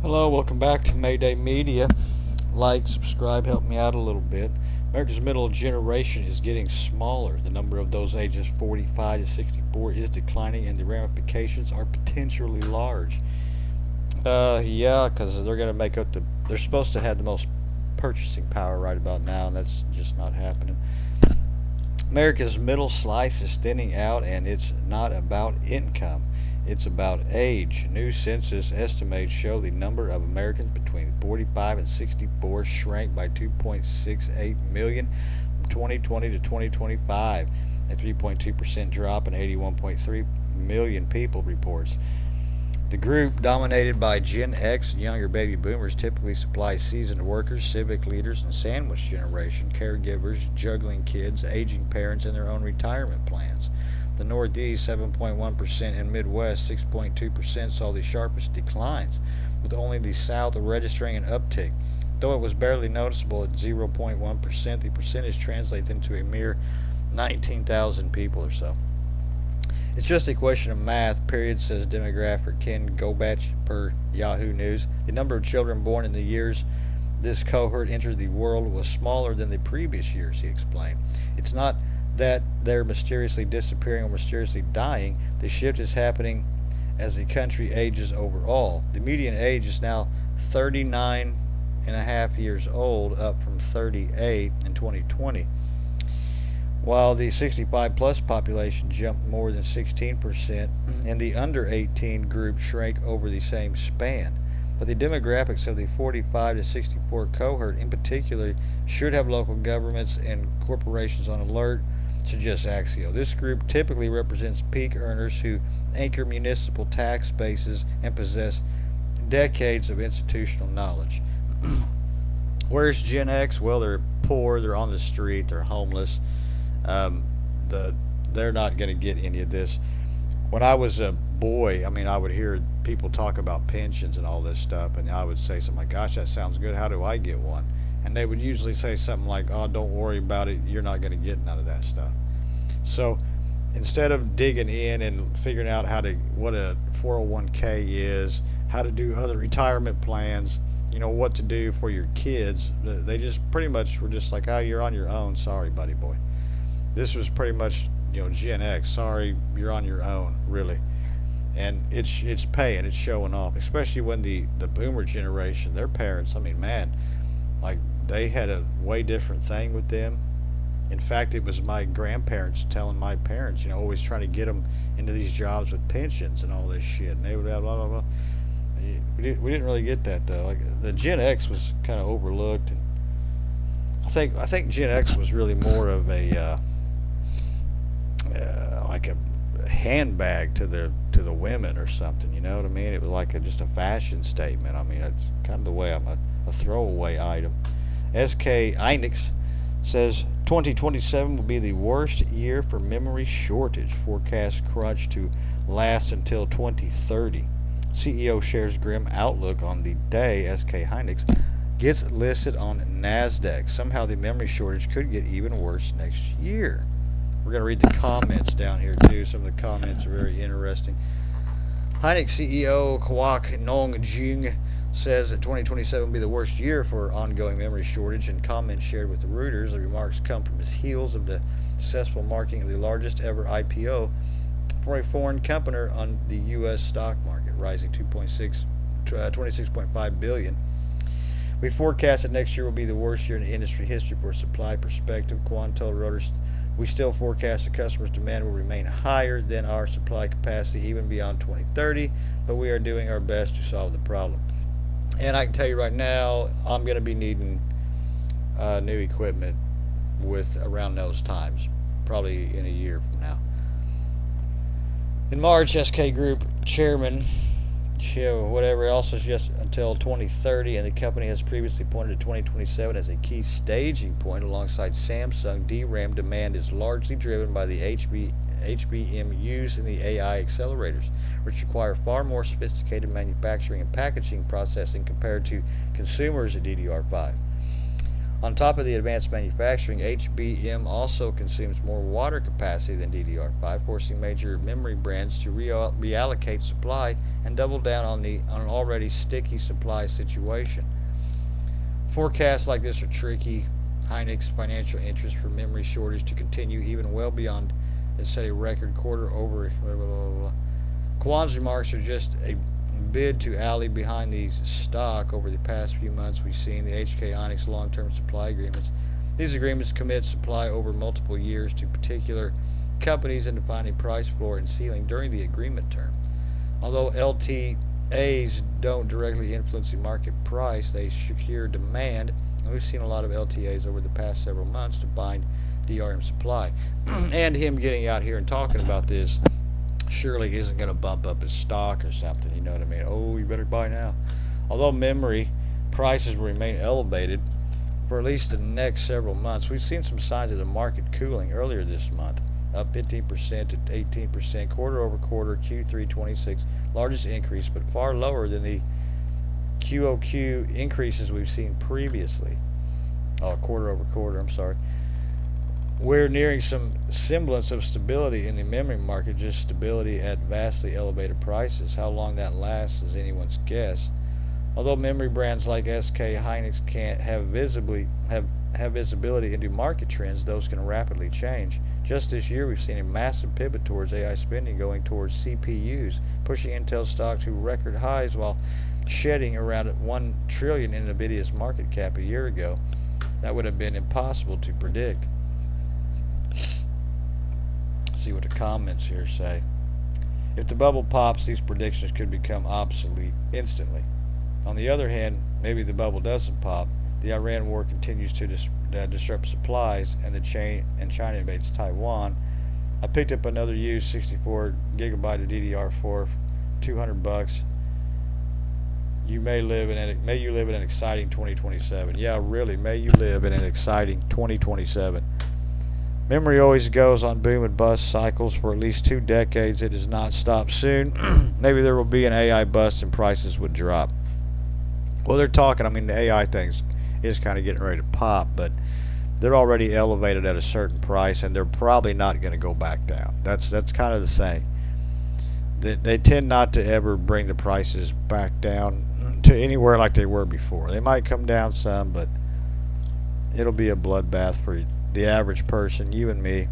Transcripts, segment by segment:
Hello, welcome back to Mayday Media. Like, subscribe, help me out a little bit. America's middle generation is getting smaller. The number of those ages 45 to 64 is declining, and the ramifications are potentially large. Yeah, because they're going to make up they're supposed to have the most purchasing power right about now, and that's just not happening. America's middle slice is thinning out, and it's not about income. It's about age. New census estimates show the number of Americans between 45 and 64 shrank by 2.68 million from 2020 to 2025, a 3.2% drop in 81.3 million people, reports. The group, dominated by Gen X and younger baby boomers, typically supplies seasoned workers, civic leaders, and sandwich generation, caregivers, juggling kids, aging parents, and their own retirement plans. The Northeast, 7.1%, and Midwest, 6.2%, saw the sharpest declines, with only the South registering an uptick. Though it was barely noticeable at 0.1%, the percentage translates into a mere 19,000 people or so. It's just a question of math, period, says demographer Ken Grobach per Yahoo News. The number of children born in the years this cohort entered the world was smaller than the previous years, he explained. It's not that they're mysteriously disappearing or mysteriously dying. The shift is happening as the country ages overall. The median age is now 39 and a half years old, up from 38 in 2020. While the 65 plus population jumped more than 16%, and the under 18 group shrank over the same span. But the demographics of the 45 to 64 cohort in particular should have local governments and corporations on alert, suggests Axios. This group typically represents peak earners who anchor municipal tax bases and possess decades of institutional knowledge. Where's Gen X? Well, they're poor, they're on the street, they're homeless. Um, they're not going to get any of this. When I was a boy, I would hear people talk about pensions and all this stuff, and I would say something like, "Gosh, that sounds good. How do I get one?" And they would usually say something like, "Oh, don't worry about it. You're not going to get none of that stuff." So instead of digging in and figuring out what a 401k is, how to do other retirement plans, what to do for your kids, they just pretty much were just like, "Oh, you're on your own. Sorry, buddy boy." This was pretty much, Gen X. Sorry, you're on your own, really. And it's paying, it's showing off, especially when the boomer generation, their parents, man, like they had a way different thing with them. In fact, it was my grandparents telling my parents, always trying to get them into these jobs with pensions and all this shit. And they would have blah, blah, blah. We didn't really get that, though. Like the Gen X was kind of overlooked. And I think Gen X was really more of like a handbag to the women or something. You know what I mean? It was like just a fashion statement. It's kind of the way I'm a throwaway item. SK Hynix says 2027 will be the worst year for memory shortage. Forecast crunch to last until 2030. CEO shares grim outlook on the day SK Hynix gets listed on NASDAQ. Somehow the memory shortage could get even worse next year. We're going to read the comments down here too. Some of the comments are very interesting. Hynix CEO Kwok Nong Jing says that 2027 will be the worst year for ongoing memory shortage. In comments shared with the Reuters, the remarks come from his heels of the successful marking of the largest ever IPO for a foreign company on the U.S. stock market, rising 26.5 billion. We forecast that next year will be the worst year in industry history for supply perspective. Kwon told Reuters, "We still forecast that customers' demand will remain higher than our supply capacity even beyond 2030, but we are doing our best to solve the problem." And I can tell you right now, I'm going to be needing new equipment with around those times, probably in a year from now. In March, SK Group chairman, whatever else, is just until 2030, and the company has previously pointed to 2027 as a key staging point. Alongside Samsung, DRAM demand is largely driven by the HBM used in the AI accelerators, which require far more sophisticated manufacturing and packaging processing compared to consumers at DDR5. On top of the advanced manufacturing, HBM also consumes more water capacity than DDR5, forcing major memory brands to reallocate supply and double down on an already sticky supply situation. Forecasts like this are tricky. Hynix financial interest for memory shortage to continue even well beyond it set a record quarter over. Blah, blah, blah, blah. Kwan's remarks are just a bid to alley behind these stock. Over the past few months, we've seen the HK Hynix long-term supply agreements. These agreements commit supply over multiple years to particular companies and define a price floor and ceiling during the agreement term. Although LTAs don't directly influence the market price, they secure demand, and we've seen a lot of LTAs over the past several months to bind DRM supply. And him getting out here and talking about this surely isn't going to bump up his stock or something, you know what I mean? Oh, you better buy now. Although memory prices will remain elevated for at least the next several months, we've seen some signs of the market cooling earlier this month, up 15% to 18% quarter over quarter, Q3 26, largest increase, but far lower than the QOQ increases we've seen previously. Oh, quarter over quarter, I'm sorry. We're nearing some semblance of stability in the memory market, just stability at vastly elevated prices. How long that lasts is anyone's guess. Although memory brands like SK Hynix can't have visibility into market trends, those can rapidly change. Just this year, we've seen a massive pivot towards AI spending going towards CPUs, pushing Intel stock to record highs while shedding around 1 trillion in Nvidia's market cap a year ago. That would have been impossible to predict. See what the comments here say. If the bubble pops, these predictions could become obsolete instantly. On the other hand, maybe the bubble doesn't pop. The Iran war continues to disrupt supplies, and China invades Taiwan. I picked up another used 64 gigabyte of DDR4 for $200. May you live in an exciting 2027. Yeah, really, may you live in an exciting 2027. Memory always goes on boom and bust cycles for at least 2 decades. It does not stop soon. Maybe there will be an AI bust and prices would drop. Well, they're talking, the AI thing is kind of getting ready to pop, but they're already elevated at a certain price, and they're probably not going to go back down. That's kind of the saying. They tend not to ever bring the prices back down to anywhere like they were before. They might come down some, but it'll be a bloodbath for the average person, you and me.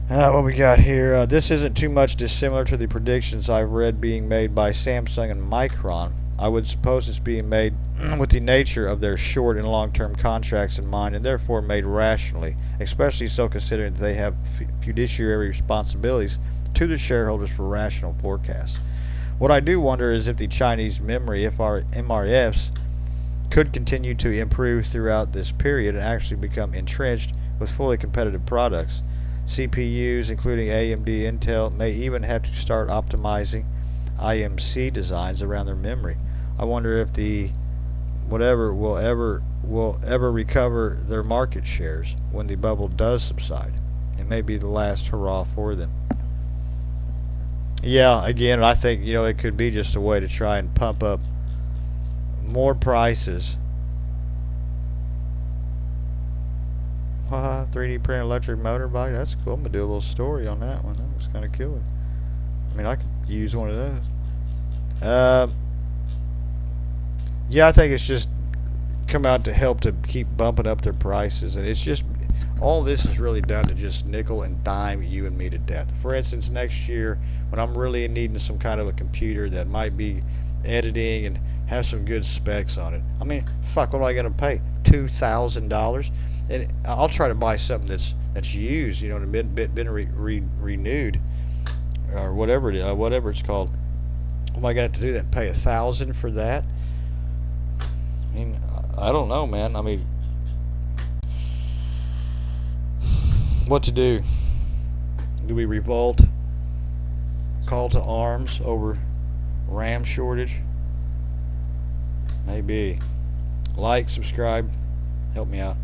What we got here, this isn't too much dissimilar to the predictions I've read being made by Samsung and Micron. I would suppose it's being made with the nature of their short and long-term contracts in mind, and therefore made rationally, especially so considering that they have fiduciary responsibilities to the shareholders for rational forecasts. What I do wonder is if the Chinese memory MRFs could continue to improve throughout this period and actually become entrenched with fully competitive products. CPUs, including AMD, Intel, may even have to start optimizing IMC designs around their memory. I wonder if the whatever will ever recover their market shares when the bubble does subside. It may be the last hurrah for them. Yeah, again, I think it could be just a way to try and pump up more prices. 3D printed electric motorbike, that's cool. I'm gonna do a little story on that one. That was kind of killer. I could use one of those. Yeah, I think it's just come out to help to keep bumping up their prices, and it's just all this is really done to just nickel and dime you and me to death. For instance, next year when I'm really needing some kind of a computer that might be editing and have some good specs on it, what am I going to pay? $2,000, and I'll try to buy something that's used, been renewed or whatever it's called. Am I going to have to do that? Pay $1,000 for that? I don't know, man. What to do? Do we revolt? Call to arms over RAM shortage? Maybe. Like, subscribe, help me out.